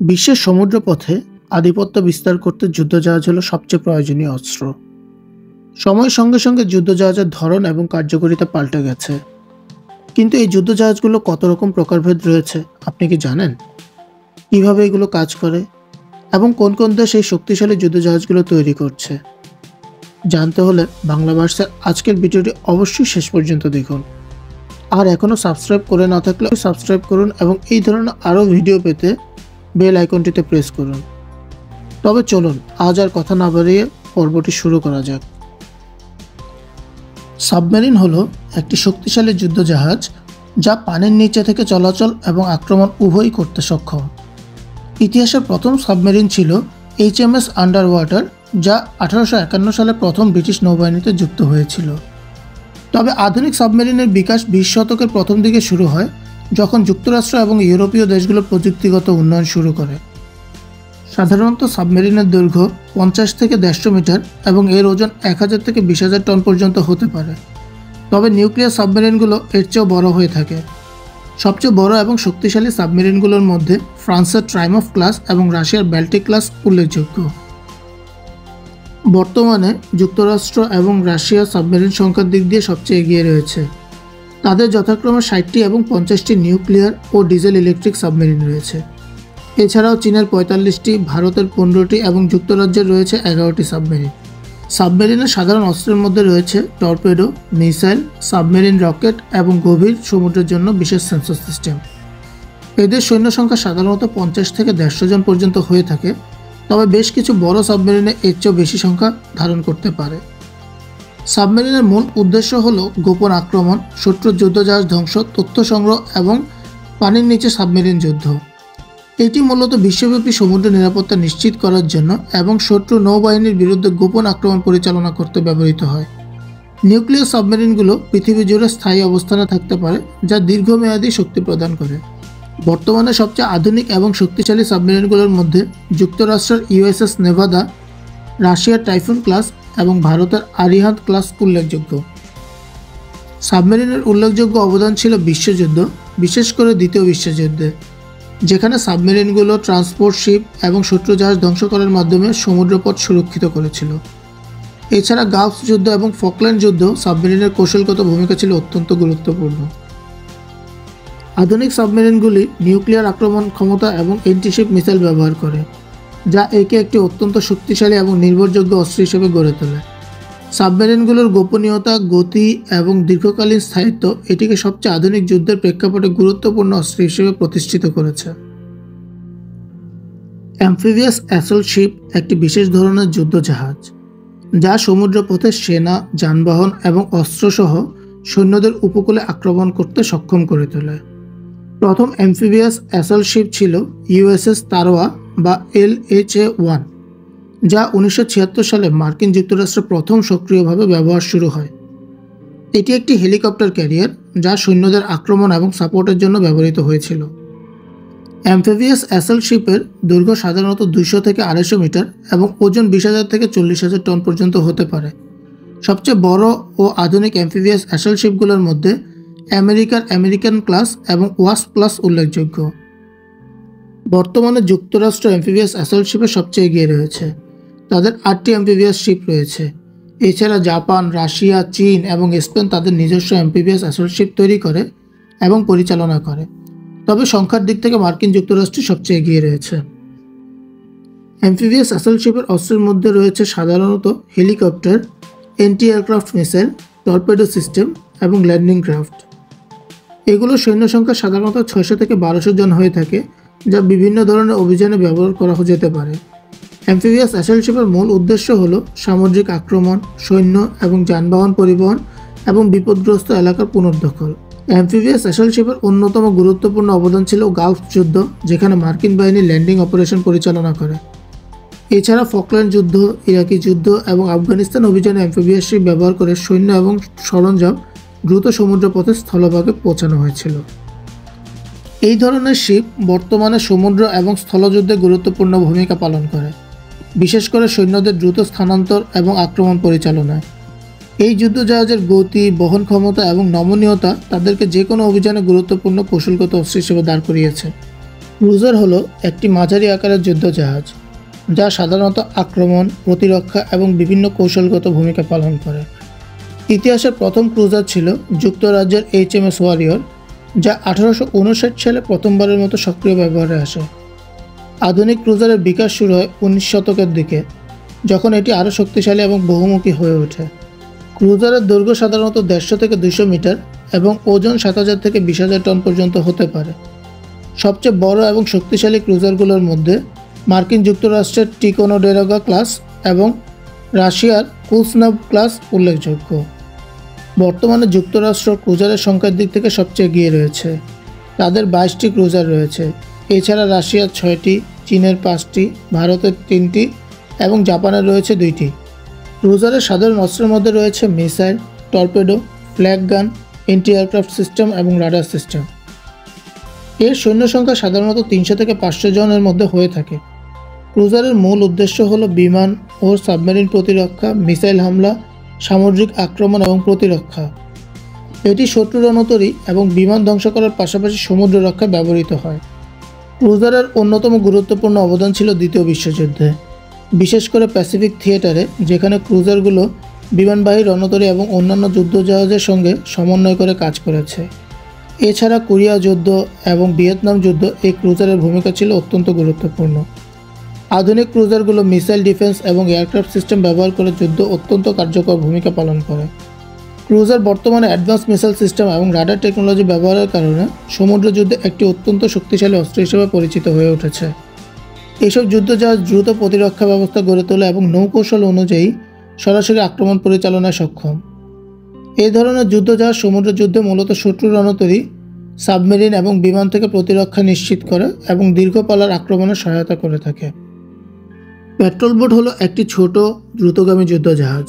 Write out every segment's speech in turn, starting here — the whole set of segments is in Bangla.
বিশ্বের সমুদ্রপথে আধিপত্য বিস্তার করতে যুদ্ধজাহাজ হলো সবচেয়ে প্রয়োজনীয় অস্ত্র। সময়ের সঙ্গে সঙ্গে যুদ্ধজাহাজের ধরন এবং কার্যকারিতা পাল্টে গেছে, কিন্তু এই যুদ্ধজাহাজগুলো কত রকম প্রকারভেদ রয়েছে আপনি কি জানেন? কিভাবে এগুলো কাজ করে এবং কোন কোন দেশ এই শক্তিশালী যুদ্ধজাহাজগুলো তৈরি করছে? জানতে হলে বাংলা ভার্সের আজকের ভিডিওটি অবশ্যই শেষ পর্যন্ত দেখুন। আর এখনও সাবস্ক্রাইব করে না থাকলে সাবস্ক্রাইব করুন এবং এই ধরনের আরও ভিডিও পেতে বেল আইকনটিতে প্রেস করুন। তবে চলুন আজ আর কথা না বাড়িয়ে পর্বটি শুরু করা যাক। সাবমেরিন হলো একটি শক্তিশালী যুদ্ধজাহাজ যা পানির নিচে থেকে চলাচল এবং আক্রমণ উভয়ই করতে সক্ষম। ইতিহাসের প্রথম সাবমেরিন ছিল HMS আন্ডার ওয়াটার, যা 1851 সালে প্রথম ব্রিটিশ নৌবাহিনীতে যুক্ত হয়েছিল। তবে আধুনিক সাবমেরিনের বিকাশ 20 শতকের প্রথম দিকে শুরু হয়, যখন যুক্তরাষ্ট্র এবং ইউরোপীয় দেশগুলো প্রযুক্তিগত উন্নয়ন শুরু করে। সাধারণত সাবমেরিনের দৈর্ঘ্য 50 থেকে 150 মিটার এবং এর ওজন 1000 থেকে 20,000 টন পর্যন্ত হতে পারে। তবে নিউক্লিয়ার সাবমেরিনগুলো এর চেয়েও বড় হয়ে থাকে। সবচেয়ে বড় এবং শক্তিশালী সাবমেরিনগুলোর মধ্যে ফ্রান্সের ট্রাইমফ ক্লাস এবং রাশিয়ার ব্যাল্টিক ক্লাস উল্লেখযোগ্য। বর্তমানে যুক্তরাষ্ট্র এবং রাশিয়া সাবমেরিন সংখ্যার দিক দিয়ে সবচেয়ে এগিয়ে রয়েছে। তাদের যথাক্রমে 60টি এবং 50টি নিউক্লিয়ার ও ডিজেল ইলেকট্রিক সাবমেরিন রয়েছে। এছাড়াও চীনের 45টি, ভারতের 15টি এবং যুক্তরাজ্যের রয়েছে 11টি সাবমেরিন। সাবমেরিনের সাধারণ অস্ত্রের মধ্যে রয়েছে টর্পেডো, মিসাইল, সাবমেরিন রকেট এবং গভীর সমুদ্রের জন্য বিশেষ সেন্সর সিস্টেম। এদের সৈন্য সংখ্যা সাধারণত 50 থেকে 150 জন পর্যন্ত হয়ে থাকে, তবে বেশ কিছু বড় সাবমেরিনে এর চেয়েও বেশি সংখ্যা ধারণ করতে পারে। সাবমেরিনের মূল উদ্দেশ্য হল গোপন আক্রমণ, শত্রুর যুদ্ধজাহাজ ধ্বংস, তথ্য সংগ্রহ এবং পানির নিচে সাবমেরিন যুদ্ধ। এটি মূলত বিশ্বব্যাপী সমুদ্র নিরাপত্তা নিশ্চিত করার জন্য এবং শত্রু নৌবাহিনীর বিরুদ্ধে গোপন আক্রমণ পরিচালনা করতে ব্যবহৃত হয়। নিউক্লিয়ার সাবমেরিনগুলো পৃথিবী জুড়ে স্থায়ী অবস্থানে থাকতে পারে, যা দীর্ঘমেয়াদী শক্তি প্রদান করে। বর্তমানে সবচেয়ে আধুনিক এবং শক্তিশালী সাবমেরিনগুলোর মধ্যে যুক্তরাষ্ট্রের USS নেভাদা, রাশিয়ার টাইফুন ক্লাস এবং ভারতের আরিহান্ত ক্লাস উল্লেখযোগ্য। সাবমেরিনের উল্লেখযোগ্য অবদান ছিল বিশ্বযুদ্ধ, বিশেষ করে দ্বিতীয় বিশ্বযুদ্ধে, যেখানে সাবমেরিনগুলো ট্রান্সপোর্ট শিপ এবং শত্রু জাহাজ ধ্বংস করার মাধ্যমে সমুদ্রপথ সুরক্ষিত করেছিল। এছাড়া গালফ যুদ্ধ এবং ফকল্যান্ড যুদ্ধ সাবমেরিনের কৌশলগত ভূমিকা ছিল অত্যন্ত গুরুত্বপূর্ণ। আধুনিক সাবমেরিনগুলি নিউক্লিয়ার আক্রমণ ক্ষমতা এবং অ্যান্টিশিপ মিসাইল ব্যবহার করে, যা একে একটি অত্যন্ত শক্তিশালী এবং নির্ভরযোগ্য অস্ত্র হিসেবে গড়ে তোলে। সাবমেরিনগুলোর গোপনীয়তা, গতি এবং দীর্ঘকালীন স্থায়িত্ব এটিকে সবচেয়ে আধুনিক যুদ্ধের প্রেক্ষাপটে গুরুত্বপূর্ণ অস্ত্র হিসেবে প্রতিষ্ঠিত করেছে। অ্যাম্ফিবিয়াস অ্যাসল্ট শিপ একটি বিশেষ ধরনের যুদ্ধজাহাজ, যা সমুদ্রপথে সেনা, যানবাহন এবং অস্ত্রসহ সৈন্যদের উপকূলে আক্রমণ করতে সক্ষম করে তোলে। প্রথম অ্যাম্ফিবিয়াস অ্যাসল্ট শিপ ছিল USS তারোয়া বা LHA-1, যা 1976 সালে মার্কিন যুক্তরাষ্ট্রে প্রথম সক্রিয়ভাবে ব্যবহার শুরু হয়। এটি একটি হেলিকপ্টার ক্যারিয়ার, যা সৈন্যদের আক্রমণ এবং সাপোর্টের জন্য ব্যবহৃত হয়েছিল। অ্যাম্ফিবিয়াস অ্যাসল্ট শিপের দৈর্ঘ্য সাধারণত 200 থেকে 250 মিটার এবং ওজন 20,000 থেকে 40,000 টন পর্যন্ত হতে পারে। সবচেয়ে বড় ও আধুনিক অ্যাম্ফিবিয়াস অ্যাসল্ট শিপগুলোর মধ্যে আমেরিকান ক্লাস এবং ওয়াস্প ক্লাস উল্লেখযোগ্য। বর্তমানে যুক্তরাষ্ট্র অ্যাম্ফিবিয়াস অ্যাসল্ট শিপে সবচেয়ে এগিয়ে রয়েছে। তাদের 8টি অ্যাম্ফিবিয়াস শিপ রয়েছে। এছাড়া জাপান, রাশিয়া, চীন এবং স্পেন তাদের নিজস্ব অ্যাম্ফিবিয়াস অ্যাসল্ট শিপ তৈরি করে এবং পরিচালনা করে, তবে সংখ্যার দিক থেকে মার্কিন যুক্তরাষ্ট্র সবচেয়ে এগিয়ে রয়েছে। অ্যাম্ফিবিয়াস অ্যাসল্ট শিপের অস্ত্রের মধ্যে রয়েছে সাধারণত helicopter, anti aircraft missile, torpedo system এবং ল্যান্ডিং ক্রাফট। এগুলো সৈন্য সংখ্যা সাধারণত 600 থেকে 1200 জন হয়ে থাকে, যা বিভিন্ন ধরনের অভিযানে ব্যবহার করা যেতে পারে। অ্যাম্ফিবিয়াস অ্যাসল্ট শিপের মূল উদ্দেশ্য হল সামুদ্রিক আক্রমণ, সৈন্য এবং যানবাহন পরিবহন এবং বিপদগ্রস্ত এলাকার পুনর্দখল। অ্যাম্ফিবিয়াস অ্যাসল্ট শিপের অন্যতম গুরুত্বপূর্ণ অবদান ছিল গালফ যুদ্ধ, যেখানে মার্কিন বাহিনী ল্যান্ডিং অপারেশন পরিচালনা করে। এছাড়া ফকল্যান্ড যুদ্ধ, ইরাকি যুদ্ধ এবং আফগানিস্তান অভিযানে অ্যাম্ফিবিয়াস শিপ ব্যবহার করে সৈন্য এবং সরঞ্জাম দ্রুত সমুদ্রপথে স্থলভাগে পৌঁছানো হয়েছিল। এই ধরনের শিপ বর্তমানে সমুদ্র এবং স্থলযুদ্ধে গুরুত্বপূর্ণ ভূমিকা পালন করে, বিশেষ করে সৈন্যদের দ্রুত স্থানান্তর এবং আক্রমণ পরিচালনায়। এই যুদ্ধজাহাজের গতি, বহন ক্ষমতা এবং নমনীয়তা তাদেরকে যে কোনো অভিযানে গুরুত্বপূর্ণ কৌশলগত অস্ত্র হিসেবে দাঁড় করিয়েছে। ক্রুজার হলো একটি মাঝারি আকারের যুদ্ধ জাহাজ যা সাধারণত আক্রমণ, প্রতিরক্ষা এবং বিভিন্ন কৌশলগত ভূমিকা পালন করে। ইতিহাসের প্রথম ক্রুজার ছিল যুক্তরাজ্যের HMS ওয়ারিয়র, যা 1859 সালে প্রথমবারের মতো সক্রিয় ব্যবহারে আসে। আধুনিক ক্রুজারের বিকাশ শুরু হয় 19 শতকের দিকে, যখন এটি আরও শক্তিশালী এবং বহুমুখী হয়ে ওঠে। ক্রুজারের দৈর্ঘ্য সাধারণত 150 থেকে 200 মিটার এবং ওজন 7000 থেকে 20,000 টন পর্যন্ত হতে পারে। সবচেয়ে বড় এবং শক্তিশালী ক্রুজারগুলোর মধ্যে মার্কিন যুক্তরাষ্ট্রের টিকোনোডেরোগা ক্লাস এবং রাশিয়ার কুলসনাভ ক্লাস উল্লেখযোগ্য। বর্তমানে যুক্তরাষ্ট্র ক্রুজারের সংখ্যার দিক থেকে সবচেয়ে এগিয়ে রয়েছে। তাদের 22টি ক্রুজার রয়েছে। এছাড়া রাশিয়ার 6টি, চীনের 5টি, ভারতের 3টি এবং জাপানের রয়েছে 2টি। ক্রুজারের সাধারণ অস্ত্রের মধ্যে রয়েছে মিসাইল, টর্পেডো, ফ্ল্যাগ গান, এন্টি এয়ারক্রাফট সিস্টেম এবং রাডার সিস্টেম। এর সৈন্য সংখ্যা সাধারণত 300 থেকে 500 জনের মধ্যে হয়ে থাকে। ক্রুজারের মূল উদ্দেশ্য হল বিমান ও সাবমেরিন প্রতিরক্ষা, মিসাইল হামলা, সামুদ্রিক আক্রমণ এবং প্রতিরক্ষা। এটি শত্রু রণতরী এবং বিমান ধ্বংস করার পাশাপাশি সমুদ্র রক্ষায় ব্যবহৃত হয়। ক্রুজারের অন্যতম গুরুত্বপূর্ণ অবদান ছিল দ্বিতীয় বিশ্বযুদ্ধে, বিশেষ করে প্যাসিফিক থিয়েটারে, যেখানে ক্রুজারগুলো বিমানবাহী রণতরী এবং অন্যান্য যুদ্ধজাহাজের সঙ্গে সমন্বয় করে কাজ করেছে। এছাড়া কোরিয়া যুদ্ধ এবং ভিয়েতনাম যুদ্ধ এই ক্রুজারের ভূমিকা ছিল অত্যন্ত গুরুত্বপূর্ণ। আধুনিক ক্রুজারগুলো মিসাইল ডিফেন্স এবং এয়ারক্রাফট সিস্টেম ব্যবহার করে যুদ্ধ অত্যন্ত কার্যকর ভূমিকা পালন করে। ক্রুজার বর্তমানে অ্যাডভান্স মিসাইল সিস্টেম এবং রাডার টেকনোলজি ব্যবহারের কারণে সমুদ্র যুদ্ধে একটি অত্যন্ত শক্তিশালী অস্ত্র হিসেবে পরিচিত হয়ে উঠেছে। এইসব যুদ্ধজাহাজ দ্রুত প্রতিরক্ষা ব্যবস্থা গড়ে তোলে এবং নৌকৌশল অনুযায়ী সরাসরি আক্রমণ পরিচালনায় সক্ষম। এই ধরনের যুদ্ধজাহাজ সমুদ্র যুদ্ধে মূলত শত্রু রণতরী, সাবমেরিন এবং বিমান থেকে প্রতিরক্ষা নিশ্চিত করে এবং দীর্ঘ পাল্লার আক্রমণে সহায়তা করে থাকে। পেট্রোল বোট হলো একটি ছোট দ্রুতগামী যুদ্ধজাহাজ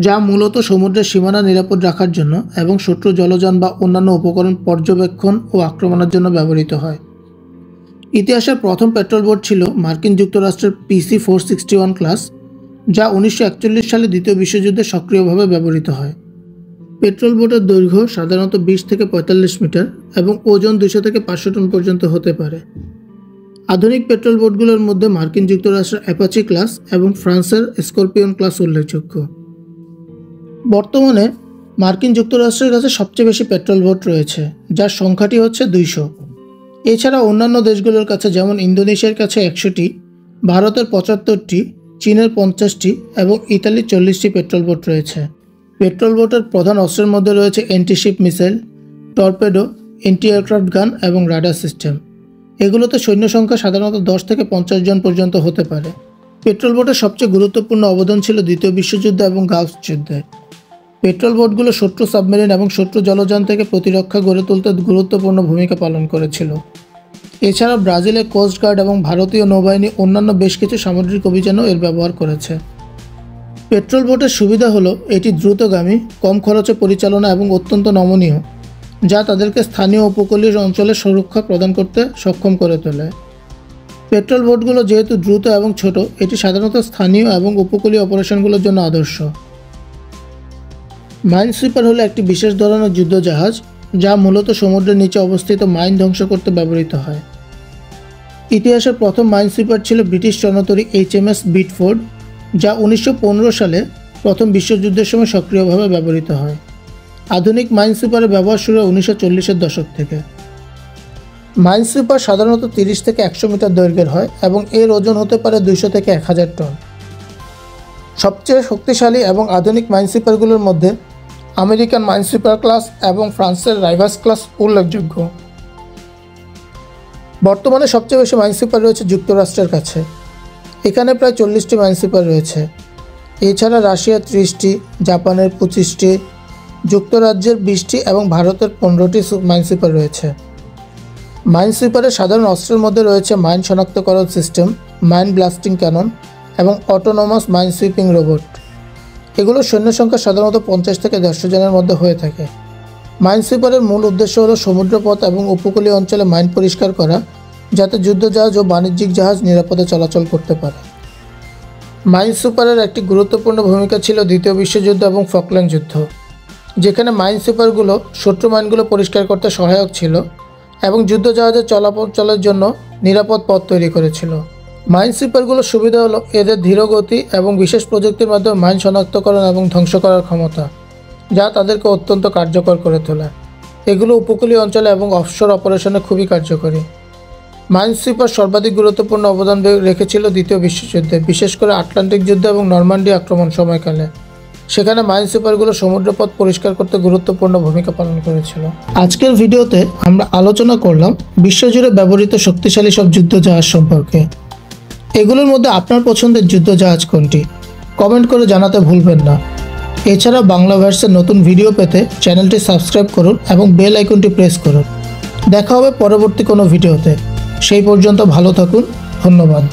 যা মূলত সমুদ্রের সীমানা নিরাপদ রাখার জন্য এবং শত্রু জলযান বা অন্যান্য উপকরণ পর্যবেক্ষণ ও আক্রমণের জন্য ব্যবহৃত হয়। ইতিহাসের প্রথম পেট্রোল বোট ছিল মার্কিন যুক্তরাষ্ট্রের PC-461 ক্লাস, যা 1941 সালে দ্বিতীয় বিশ্বযুদ্ধে সক্রিয়ভাবে ব্যবহৃত হয়। পেট্রোল বোটের দৈর্ঘ্য সাধারণত 20 থেকে 45 মিটার এবং ওজন 200 থেকে 500 টন পর্যন্ত হতে পারে। আধুনিক পেট্রোল বোটগুলোর মধ্যে মার্কিন যুক্তরাষ্ট্রের অ্যাপাচি ক্লাস এবং ফ্রান্সের স্করপিয়ন ক্লাস উল্লেখযোগ্য। বর্তমানে মার্কিন যুক্তরাষ্ট্রের কাছে সবচেয়ে বেশি পেট্রোল বোট রয়েছে, যার সংখ্যাটি হচ্ছে 200। এছাড়া অন্যান্য দেশগুলোর কাছে যেমন ইন্দোনেশিয়ার কাছে 100টি, ভারতের 75টি, চীনের 50টি এবং ইতালির 40টি পেট্রোল বোট রয়েছে। পেট্রোল বোটের প্রধান অস্ত্রের মধ্যে রয়েছে antiship missile, torpedo, anti aircraft গান এবং রাডার সিস্টেম। এগুলোতে সৈন্য সংখ্যা সাধারণত 10 থেকে 50 জন পর্যন্ত হতে পারে। পেট্রোল বোটের সবচেয়ে গুরুত্বপূর্ণ অবদান ছিল দ্বিতীয় বিশ্বযুদ্ধ এবং গালফ যুদ্ধে। পেট্রোল বোটগুলো শত্রু সাবমেরিন এবং শত্রু জলযান থেকে প্রতিরক্ষা গড়ে তুলতে গুরুত্বপূর্ণ ভূমিকা পালন করেছিল। এছাড়া ব্রাজিলের কোস্ট গার্ড এবং ভারতীয় নৌবাহিনী অন্যান্য বেশ কিছু সামুদ্রিক অভিযানেও এর ব্যবহার করেছে। পেট্রোল বোটের সুবিধা হলো এটি দ্রুতগামী, কম খরচে পরিচালনা এবং অত্যন্ত নমনীয়, যা তাদেরকে স্থানীয় উপকূলীয় অঞ্চলে সুরক্ষা প্রদান করতে সক্ষম করে তোলে। পেট্রোল বোটগুলো যেহেতু দ্রুত এবং ছোট, এটি সাধারণত স্থানীয় এবং উপকূলীয় অপারেশনগুলোর জন্য আদর্শ। মাইনসুইপার হলো একটি বিশেষ ধরনের যুদ্ধজাহাজ যা মূলত সমুদ্রের নিচে অবস্থিত মাইন ধ্বংস করতে ব্যবহৃত হয়। ইতিহাসের প্রথম মাইনসুইপার ছিল ব্রিটিশ রণতরী HMS বিটফোর্ড, যা 1915 সালে প্রথম বিশ্বযুদ্ধের সময় সক্রিয়ভাবে ব্যবহৃত হয়। আধুনিক মাইনসুইপারের ব্যবহার শুরু হয় 1940-এর দশক থেকে। মাইনসুইপার সাধারণত 30 থেকে 100 মিটার দৈর্ঘ্যের হয় এবং এর ওজন হতে পারে 200 থেকে 1000 টন। সবচেয়ে শক্তিশালী এবং আধুনিক মাইনসুইপারগুলোর মধ্যে আমেরিকান মাইনসুইপার ক্লাস এবং ফ্রান্সের রাইভাস ক্লাস উল্লেখযোগ্য। বর্তমানে সবচেয়ে বেশি মাইনসুইপার রয়েছে যুক্তরাষ্ট্রের কাছে। এখানে প্রায় 40টি মাইনসুইপার রয়েছে। এছাড়া রাশিয়ার 30টি, জাপানের 25টি, যুক্তরাজ্যের 20টি এবং ভারতের 15টি মাইনসুইপার রয়েছে। মাইনসুইপারের সাধারণ অস্ত্রের মধ্যে রয়েছে মাইন শনাক্তকরণ সিস্টেম, মাইন ব্লাস্টিং ক্যানন এবং অটোনোমাস মাইন সুইপিং রোবট। এগুলোর সৈন্য সংখ্যা সাধারণত 50 থেকে 150 জনের মধ্যে হয়ে থাকে। মাইনসুইপারের মূল উদ্দেশ্য হলো সমুদ্রপথ এবং উপকূলীয় অঞ্চলে মাইন পরিষ্কার করা, যাতে যুদ্ধজাহাজ ও বাণিজ্যিক জাহাজ নিরাপদে চলাচল করতে পারে। মাইনসুইপারের একটি গুরুত্বপূর্ণ ভূমিকা ছিল দ্বিতীয় বিশ্বযুদ্ধ এবং ফকল্যান্ড যুদ্ধ, যেখানে মাইনসুইপারগুলো শত্রু মাইনগুলো পরিষ্কার করতে সহায়ক ছিল এবং যুদ্ধজাহাজের চলাচলের জন্য নিরাপদ পথ তৈরি করেছিল। মাইনসুইপারগুলোর সুবিধা হলো এদের ধীরগতি এবং বিশেষ প্রযুক্তির মাধ্যমে মাইন শনাক্তকরণ এবং ধ্বংস করার ক্ষমতা, যা তাদেরকে অত্যন্ত কার্যকর করে তোলে। এগুলো উপকূলীয় অঞ্চলে এবং অফশোর অপারেশনে খুবই কার্যকরী। মাইনসুইপার সর্বাধিক গুরুত্বপূর্ণ অবদান রেখেছিল দ্বিতীয় বিশ্বযুদ্ধে, বিশেষ করে আটলান্টিক যুদ্ধ এবং নরমান্ডি আক্রমণ সময়কালে। সেখানে মাইনসুইপারগুলো সমুদ্রপথ পরিষ্কার করতে গুরুত্বপূর্ণ ভূমিকা পালন করেছিল। আজকের ভিডিওতে আমরা আলোচনা করলাম বিশ্বজুড়ে ব্যবহৃত শক্তিশালী সব যুদ্ধজাহাজ সম্পর্কে। এগুলোর মধ্যে আপনার পছন্দের যুদ্ধজাহাজ কোনটি? কমেন্ট করে জানাতে ভুলবেন না। এছাড়া বাংলা ভার্সের নতুন ভিডিও পেতে চ্যানেলটি সাবস্ক্রাইব করুন এবং বেল আইকনটি প্রেস করুন। দেখা হবে পরবর্তী কোনো ভিডিওতে। সেই পর্যন্ত ভালো থাকুন। ধন্যবাদ।